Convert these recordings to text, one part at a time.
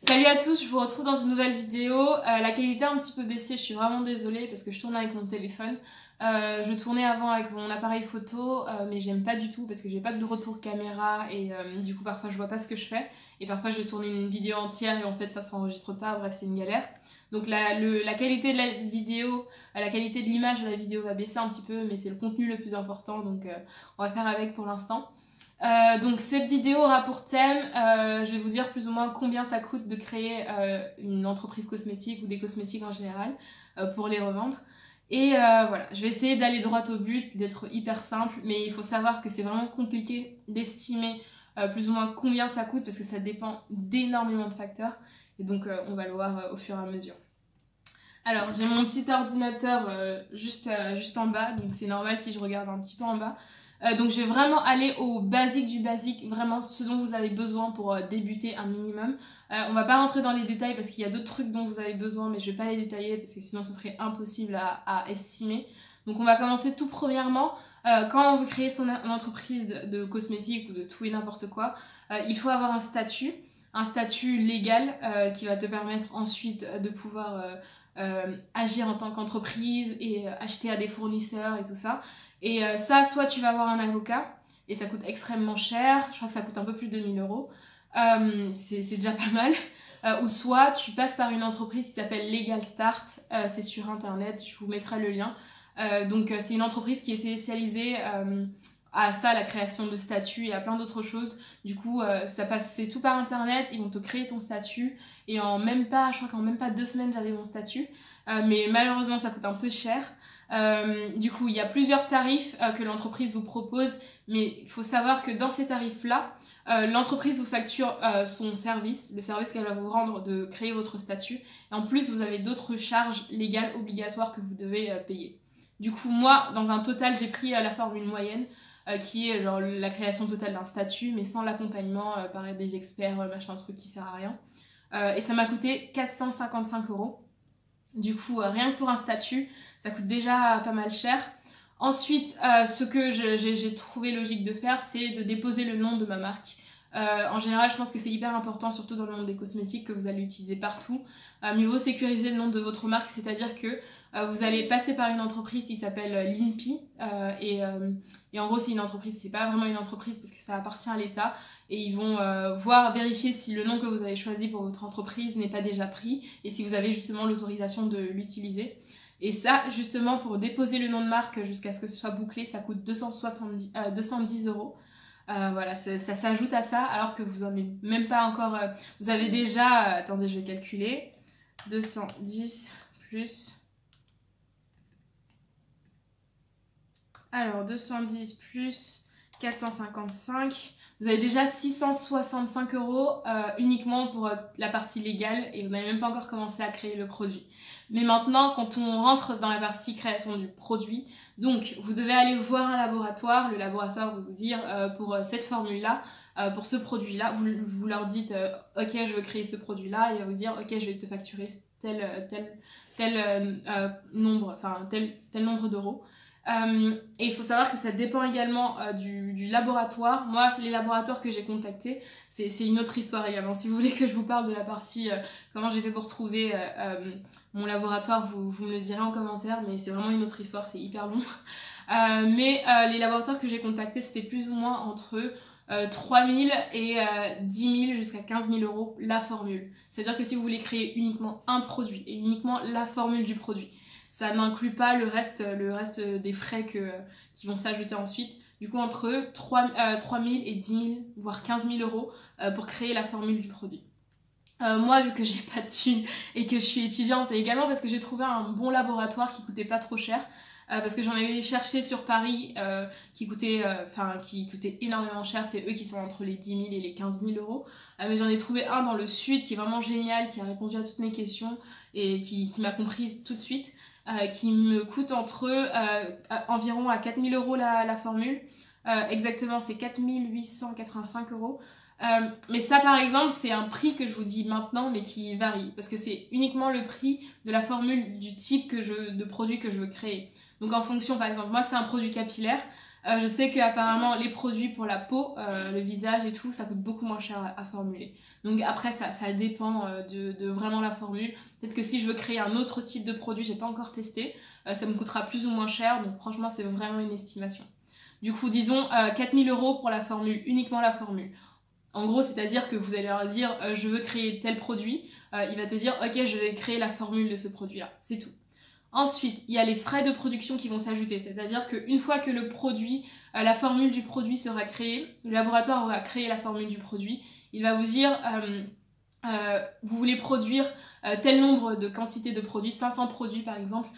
Salut à tous, je vous retrouve dans une nouvelle vidéo. La qualité a un petit peu baissé, je suis vraiment désolée parce que je tourne avec mon téléphone. Je tournais avant avec mon appareil photo, mais j'aime pas du tout parce que j'ai pas de retour caméra et du coup parfois je vois pas ce que je fais. Et parfois je vais tourner une vidéo entière et en fait ça s'enregistre pas, bref c'est une galère. Donc la qualité de la vidéo, la qualité de l'image de la vidéo va baisser un petit peu, mais c'est le contenu le plus important, donc on va faire avec pour l'instant. Donc cette vidéo aura pour thème, je vais vous dire plus ou moins combien ça coûte de créer une entreprise cosmétique ou des cosmétiques en général pour les revendre. Et voilà, je vais essayer d'aller droit au but, d'être hyper simple, mais il faut savoir que c'est vraiment compliqué d'estimer plus ou moins combien ça coûte parce que ça dépend d'énormément de facteurs. Et donc on va le voir au fur et à mesure. Alors j'ai mon petit ordinateur juste en bas, donc c'est normal si je regarde un petit peu en bas. Donc je vais vraiment aller au basique du basique, vraiment ce dont vous avez besoin pour débuter un minimum. On va pas rentrer dans les détails parce qu'il y a d'autres trucs dont vous avez besoin, mais je vais pas les détailler parce que sinon ce serait impossible à estimer. Donc on va commencer tout premièrement, quand on veut créer son entreprise de cosmétiques ou de tout et n'importe quoi, il faut avoir un statut légal qui va te permettre ensuite de pouvoir agir en tant qu'entreprise et acheter à des fournisseurs et tout ça. Et ça, soit tu vas avoir un avocat, et ça coûte extrêmement cher, je crois que ça coûte un peu plus de 1000 euros, c'est déjà pas mal, ou soit tu passes par une entreprise qui s'appelle Legal Start, c'est sur internet, je vous mettrai le lien. Donc c'est une entreprise qui est spécialisée à ça, la création de statuts et à plein d'autres choses. Du coup, c'est tout par internet, ils vont te créer ton statut, et je crois qu'en même pas 2 semaines j'avais mon statut, mais malheureusement ça coûte un peu cher. Du coup, il y a plusieurs tarifs que l'entreprise vous propose, mais il faut savoir que dans ces tarifs-là, l'entreprise vous facture son service, le service qu'elle va vous rendre de créer votre statut, et en plus vous avez d'autres charges légales obligatoires que vous devez payer. Du coup, moi, dans un total, j'ai pris la formule moyenne, qui est genre la création totale d'un statut, mais sans l'accompagnement par des experts, machin truc qui sert à rien. Et ça m'a coûté 455 euros. Du coup, rien que pour un statut, ça coûte déjà pas mal cher. Ensuite, ce que j'ai trouvé logique de faire, c'est de déposer le nom de ma marque. En général, je pense que c'est hyper important, surtout dans le monde des cosmétiques, que vous allez l'utiliser partout. Mieux vaut sécuriser le nom de votre marque, c'est-à-dire que vous allez passer par une entreprise qui s'appelle l'INPI, et en gros c'est une entreprise, c'est pas vraiment une entreprise parce que ça appartient à l'État, et ils vont vérifier si le nom que vous avez choisi pour votre entreprise n'est pas déjà pris, et si vous avez justement l'autorisation de l'utiliser. Et ça, justement, pour déposer le nom de marque jusqu'à ce que ce soit bouclé, ça coûte 210 euros. Voilà, ça s'ajoute à ça, alors que vous en avez même pas encore... vous avez déjà... attendez, je vais calculer. 210 plus... Alors, 210 plus 455... Vous avez déjà 665 euros uniquement pour la partie légale, et vous n'avez même pas encore commencé à créer le produit. Mais maintenant, quand on rentre dans la partie création du produit, donc vous devez aller voir un laboratoire, le laboratoire va vous dire pour cette formule-là, pour ce produit-là, vous leur dites ok, je veux créer ce produit-là, et il va vous dire ok, je vais te facturer tel nombre d'euros. Et il faut savoir que ça dépend également du laboratoire. Moi, les laboratoires que j'ai contactés, c'est une autre histoire également. Si vous voulez que je vous parle de la partie comment j'ai fait pour trouver mon laboratoire, vous me le direz en commentaire, mais c'est vraiment une autre histoire, c'est hyper long. Mais les laboratoires que j'ai contactés, c'était plus ou moins entre 3 000 et 10 000 jusqu'à 15 000 euros la formule. C'est-à-dire que si vous voulez créer uniquement un produit et uniquement la formule du produit, ça n'inclut pas le reste des frais qui vont s'ajouter ensuite. Du coup, entre 3 000 et 10 000, voire 15 000 euros pour créer la formule du produit. Moi, vu que j'ai pas de thunes et que je suis étudiante, et également parce que j'ai trouvé un bon laboratoire qui coûtait pas trop cher, parce que j'en avais cherché sur Paris qui coûtait énormément cher, c'est eux qui sont entre les 10 000 et les 15 000 euros. Mais j'en ai trouvé un dans le sud qui est vraiment génial, qui a répondu à toutes mes questions et qui m'a comprise tout de suite, qui me coûte environ à 4 000 euros la formule. Exactement, c'est 4 885 euros. Mais ça par exemple c'est un prix que je vous dis maintenant mais qui varie parce que c'est uniquement le prix de la formule du type de produit que je veux créer. Donc en fonction, par exemple moi c'est un produit capillaire, Je sais qu'apparemment les produits pour la peau, le visage et tout, ça coûte beaucoup moins cher à formuler. Donc après ça dépend de vraiment la formule. Peut-être que si je veux créer un autre type de produit, j'ai pas encore testé, ça me coûtera plus ou moins cher, donc franchement c'est vraiment une estimation. Du coup disons 4000 € pour la formule, uniquement la formule. En gros, c'est-à-dire que vous allez leur dire je veux créer tel produit, il va te dire ok je vais créer la formule de ce produit-là, c'est tout. Ensuite, il y a les frais de production qui vont s'ajouter, c'est-à-dire qu'une fois que le produit, la formule du produit sera créée, le laboratoire aura créé la formule du produit, il va vous dire vous voulez produire tel nombre de quantités de produits, 500 produits par exemple.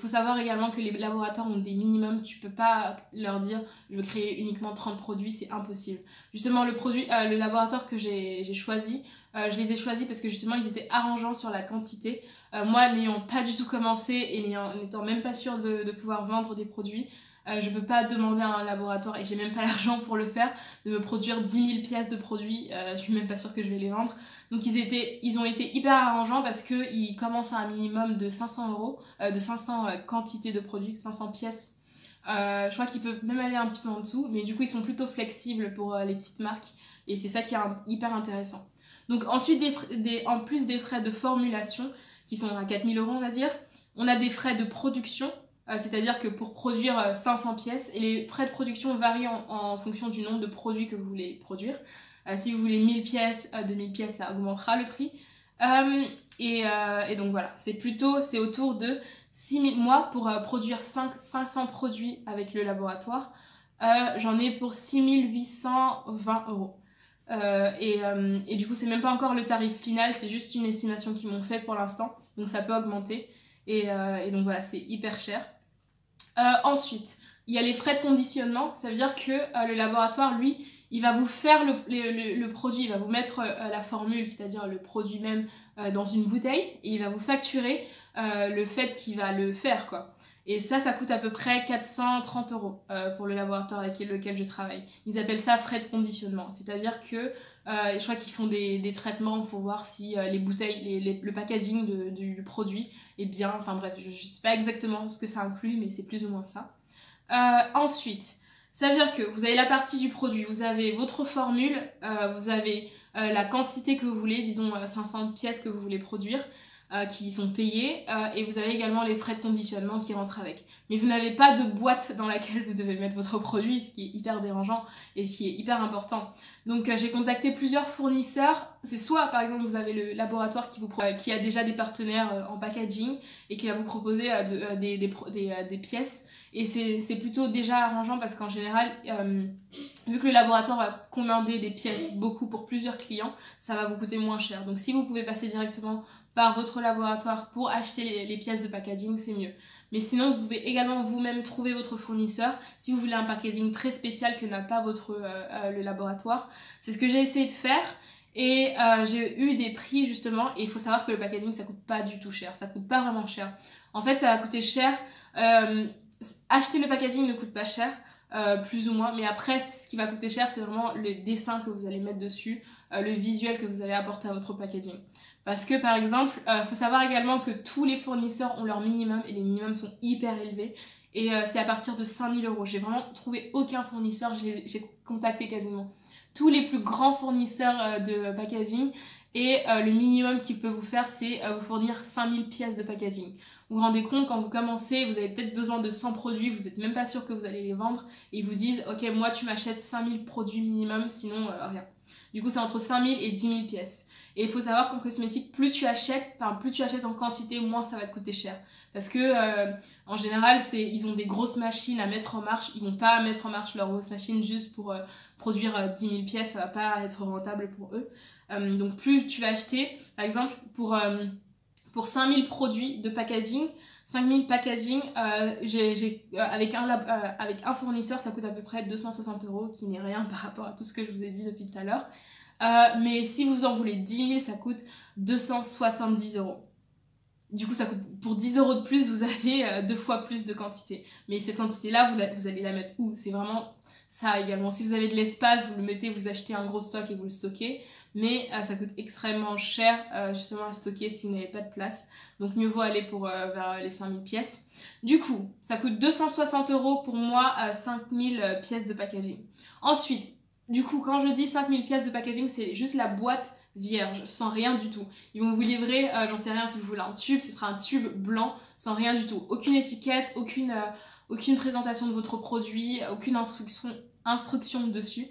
Faut savoir également que les laboratoires ont des minimums, tu peux pas leur dire je veux créer uniquement 30 produits, c'est impossible. Justement le laboratoire que j'ai choisi, je les ai choisis parce que justement ils étaient arrangeants sur la quantité. Moi n'ayant pas du tout commencé et n'étant même pas sûre de pouvoir vendre des produits, je peux pas demander à un laboratoire, et j'ai même pas l'argent pour le faire, de me produire 10 000 pièces de produits, je suis même pas sûre que je vais les vendre. Donc ils ont été hyper arrangeants parce qu'ils commencent à un minimum de 500 €, de 500 quantités de produits, 500 pièces. Je crois qu'ils peuvent même aller un petit peu en dessous, mais du coup ils sont plutôt flexibles pour les petites marques, et c'est ça qui est hyper intéressant. Donc ensuite, en plus des frais de formulation, qui sont à 4000 € on va dire, on a des frais de production, c'est-à-dire que pour produire 500 pièces, et les frais de production varient en fonction du nombre de produits que vous voulez produire. Si vous voulez 1000 pièces, 2000 pièces, ça augmentera le prix. Et donc voilà, c'est autour de 6000 mois pour produire 500 produits avec le laboratoire. J'en ai pour 6820 €. Et du coup, c'est même pas encore le tarif final, c'est juste une estimation qu'ils m'ont fait pour l'instant, donc ça peut augmenter. Et donc voilà, c'est hyper cher. Ensuite, il y a les frais de conditionnement, ça veut dire que le laboratoire, lui, il va vous faire le produit, il va vous mettre la formule, c'est-à-dire le produit même dans une bouteille, et il va vous facturer le fait qu'il va le faire, quoi. Et ça coûte à peu près 430 € pour le laboratoire avec lequel je travaille. Ils appellent ça frais de conditionnement, c'est-à-dire que je crois qu'ils font des traitements pour voir si les bouteilles, le packaging du produit est bien, enfin bref, je sais pas exactement ce que ça inclut, mais c'est plus ou moins ça. Ensuite, ça veut dire que vous avez la partie du produit, vous avez votre formule, vous avez la quantité que vous voulez, disons 500 pièces que vous voulez produire, qui sont payées, et vous avez également les frais de conditionnement qui rentrent avec. Mais vous n'avez pas de boîte dans laquelle vous devez mettre votre produit, ce qui est hyper dérangeant et ce qui est hyper important. Donc j'ai contacté plusieurs fournisseurs. C'est soit par exemple vous avez le laboratoire qui a déjà des partenaires en packaging et qui va vous proposer des pièces, et c'est plutôt déjà arrangeant parce qu'en général vu que le laboratoire va commander des pièces beaucoup pour plusieurs clients, ça va vous coûter moins cher. Donc si vous pouvez passer directement par votre laboratoire pour acheter les pièces de packaging, c'est mieux. Mais sinon, vous pouvez également vous-même trouver votre fournisseur si vous voulez un packaging très spécial que n'a pas le laboratoire. C'est ce que j'ai essayé de faire, et j'ai eu des prix justement, et il faut savoir que le packaging ça coûte pas du tout cher, ça coûte pas vraiment cher. En fait, ça va coûter cher, acheter le packaging ne coûte pas cher, plus ou moins, mais après ce qui va coûter cher c'est vraiment le dessin que vous allez mettre dessus, le visuel que vous allez apporter à votre packaging. Parce que par exemple, faut savoir également que tous les fournisseurs ont leur minimum, et les minimums sont hyper élevés, et c'est à partir de 5000 €. J'ai vraiment trouvé aucun fournisseur, j'ai contacté quasiment tous les plus grands fournisseurs de packaging, et le minimum qu'ils peuvent vous faire c'est vous fournir 5000 pièces de packaging. Vous vous rendez compte, quand vous commencez, vous avez peut-être besoin de 100 produits, vous n'êtes même pas sûr que vous allez les vendre, et ils vous disent ok moi tu m'achètes 5000 produits minimum, sinon rien. Du coup c'est entre 5000 et 10 000 pièces. Et il faut savoir qu'en cosmétique, plus tu achètes en quantité, moins ça va te coûter cher. Parce que en général, ils ont des grosses machines à mettre en marche. Ils vont pas mettre en marche leurs grosses machines juste pour produire 10 000 pièces, ça va pas être rentable pour eux. Donc plus tu vas acheter, par exemple, pour 5000 produits de packaging, 5000 packaging, avec un fournisseur, ça coûte à peu près 260 €, qui n'est rien par rapport à tout ce que je vous ai dit depuis tout à l'heure. Mais si vous en voulez 10 000, ça coûte 270 €. Du coup, ça coûte, pour 10 € de plus, vous avez 2 fois plus de quantité. Mais cette quantité-là, vous allez la mettre où? C'est vraiment ça également. Si vous avez de l'espace, vous le mettez, vous achetez un gros stock et vous le stockez. Mais ça coûte extrêmement cher justement à stocker si vous n'avez pas de place. Donc mieux vaut aller vers les 5000 pièces. Du coup, ça coûte 260 € pour moi, 5000 pièces de packaging. Ensuite, du coup, quand je dis 5000 pièces de packaging, c'est juste la boîte vierge, sans rien du tout. Ils vont vous livrer, j'en sais rien, si vous voulez un tube, ce sera un tube blanc, sans rien du tout. Aucune étiquette, aucune présentation de votre produit, aucune instruction dessus.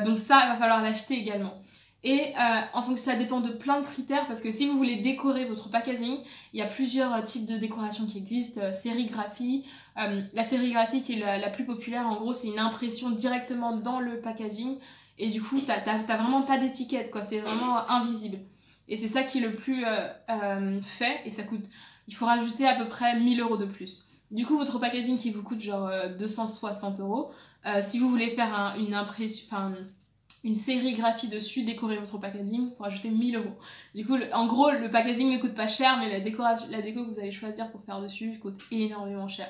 Donc ça, il va falloir l'acheter également. Et en fonction, ça dépend de plein de critères, parce que si vous voulez décorer votre packaging, il y a plusieurs types de décoration qui existent. Sérigraphie, la sérigraphie qui est la plus populaire, en gros, c'est une impression directement dans le packaging. Et du coup, t'as vraiment pas d'étiquette, quoi. C'est vraiment invisible. Et c'est ça qui est le plus fait. Et ça coûte... Il faut rajouter à peu près 1000 € de plus. Du coup, votre packaging qui vous coûte genre 260 €. Si vous voulez faire une impression... Enfin, une sérigraphie dessus, décorer votre packaging, il faut rajouter 1000 €. Du coup, en gros, le packaging ne coûte pas cher, mais la déco que vous allez choisir pour faire dessus coûte énormément cher.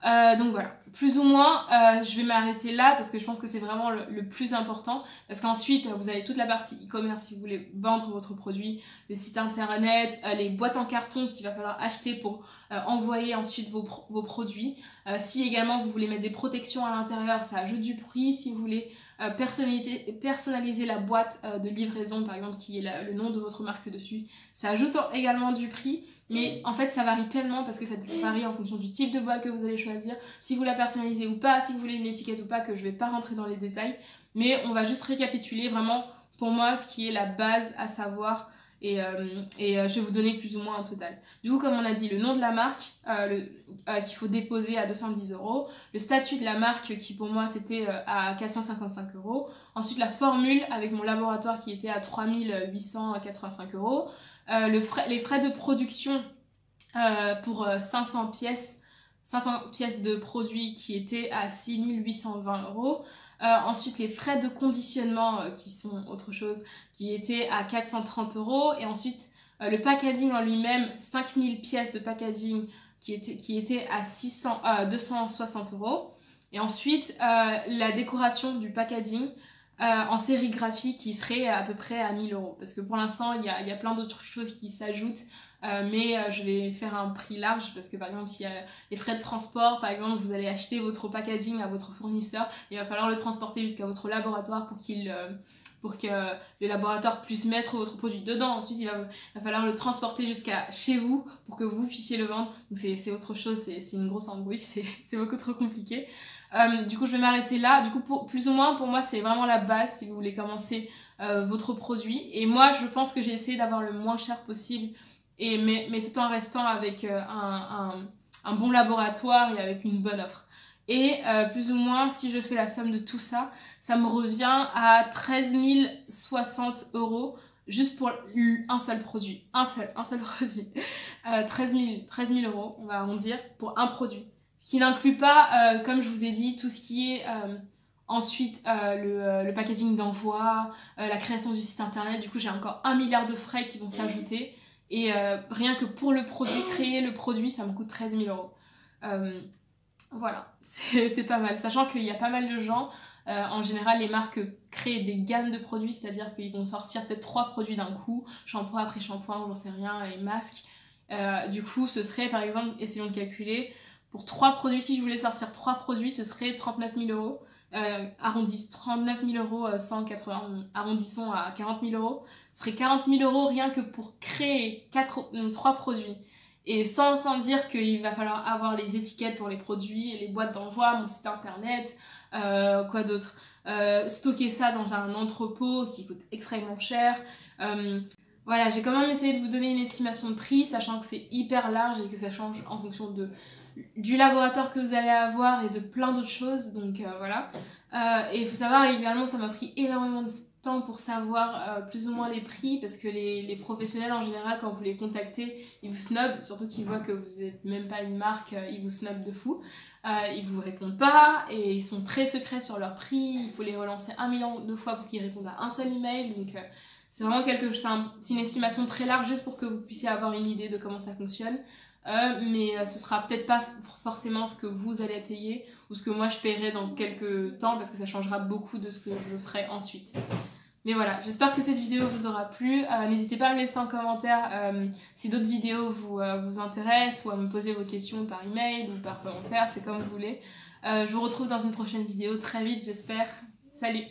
Donc voilà, plus ou moins, je vais m'arrêter là parce que je pense que c'est vraiment le plus important, parce qu'ensuite vous avez toute la partie e-commerce si vous voulez vendre votre produit, le site internet, les boîtes en carton qu'il va falloir acheter pour envoyer ensuite vos produits. Si également vous voulez mettre des protections à l'intérieur, ça ajoute du prix. Si vous voulez personnaliser la boîte de livraison par exemple qui est le nom de votre marque dessus, ça ajoute également du prix. Mais en fait ça varie tellement parce que ça varie en fonction du type de boîte que vous allez choisir, si vous la personnalisez ou pas, si vous voulez une étiquette ou pas, que je vais pas rentrer dans les détails. Mais on va juste récapituler vraiment pour moi ce qui est la base à savoir, et je vais vous donner plus ou moins un total. Du coup, comme on a dit, le nom de la marque qu'il faut déposer à 210 €, le statut de la marque qui pour moi c'était à 455 €, ensuite la formule avec mon laboratoire qui était à 3885 €, les frais de production pour 500 pièces de produits qui étaient à 6820 €. Ensuite, les frais de conditionnement qui sont autre chose, qui étaient à 430 €. Et ensuite, le packaging en lui-même, 5000 pièces de packaging qui étaient à 260 €. Et ensuite, la décoration du packaging en sérigraphie qui serait à peu près à 1000 €. Parce que pour l'instant, il y a plein d'autres choses qui s'ajoutent. Mais je vais faire un prix large parce que par exemple s'il y a les frais de transport, par exemple vous allez acheter votre packaging à votre fournisseur, il va falloir le transporter jusqu'à votre laboratoire pour que le laboratoire puisse mettre votre produit dedans. Ensuite il va falloir le transporter jusqu'à chez vous pour que vous puissiez le vendre. Donc c'est autre chose, c'est une grosse embrouille, c'est beaucoup trop compliqué. Du coup je vais m'arrêter là. Du coup plus ou moins pour moi c'est vraiment la base si vous voulez commencer votre produit. Et moi je pense que j'ai essayé d'avoir le moins cher possible, mais tout en restant avec un bon laboratoire et avec une bonne offre. Et plus ou moins, si je fais la somme de tout ça, ça me revient à 13 060 € juste pour un seul produit. Un seul produit. 13 000 €, on va arrondir, pour un produit. Ce qui n'inclut pas, comme je vous ai dit, tout ce qui est... Ensuite, le packaging d'envoi, la création du site internet. Du coup, j'ai encore 1 milliard de frais qui vont s'ajouter. Et rien que pour le produit, créer le produit, ça me coûte 13 000 €. Voilà, c'est pas mal. Sachant qu'il y a pas mal de gens, en général, les marques créent des gammes de produits, c'est-à-dire qu'ils vont sortir peut-être 3 produits d'un coup, shampoing après shampoing, j'en sais rien, et masques. Du coup, ce serait, par exemple, essayons de calculer, pour 3 produits, si je voulais sortir 3 produits, ce serait 39 000 €. 39 000 € 180, arrondissons à 40 000 €. Ce serait 40 000 € rien que pour créer 3 produits. Et sans dire qu'il va falloir avoir les étiquettes pour les produits, les boîtes d'envoi, mon site internet, quoi d'autre, stocker ça dans un entrepôt qui coûte extrêmement cher. Voilà, j'ai quand même essayé de vous donner une estimation de prix, sachant que c'est hyper large et que ça change en fonction du laboratoire que vous allez avoir et de plein d'autres choses. Donc voilà. Et il faut savoir, également, ça m'a pris énormément de temps pour savoir plus ou moins les prix, parce que les professionnels en général, quand vous les contactez, ils vous snobent, surtout qu'ils voient que vous n'êtes même pas une marque, ils vous snobent de fou. Ils vous répondent pas et ils sont très secrets sur leur prix. Il faut les relancer 1 million de fois pour qu'ils répondent à un seul email. Donc C'est vraiment c'est une estimation très large juste pour que vous puissiez avoir une idée de comment ça fonctionne. Mais ce sera peut-être pas forcément ce que vous allez payer ou ce que moi je paierai dans quelques temps parce que ça changera beaucoup de ce que je ferai ensuite. Mais voilà, j'espère que cette vidéo vous aura plu. N'hésitez pas à me laisser en commentaire si d'autres vidéos vous intéressent ou à me poser vos questions par email ou par commentaire, c'est comme vous voulez. Je vous retrouve dans une prochaine vidéo très vite, j'espère. Salut!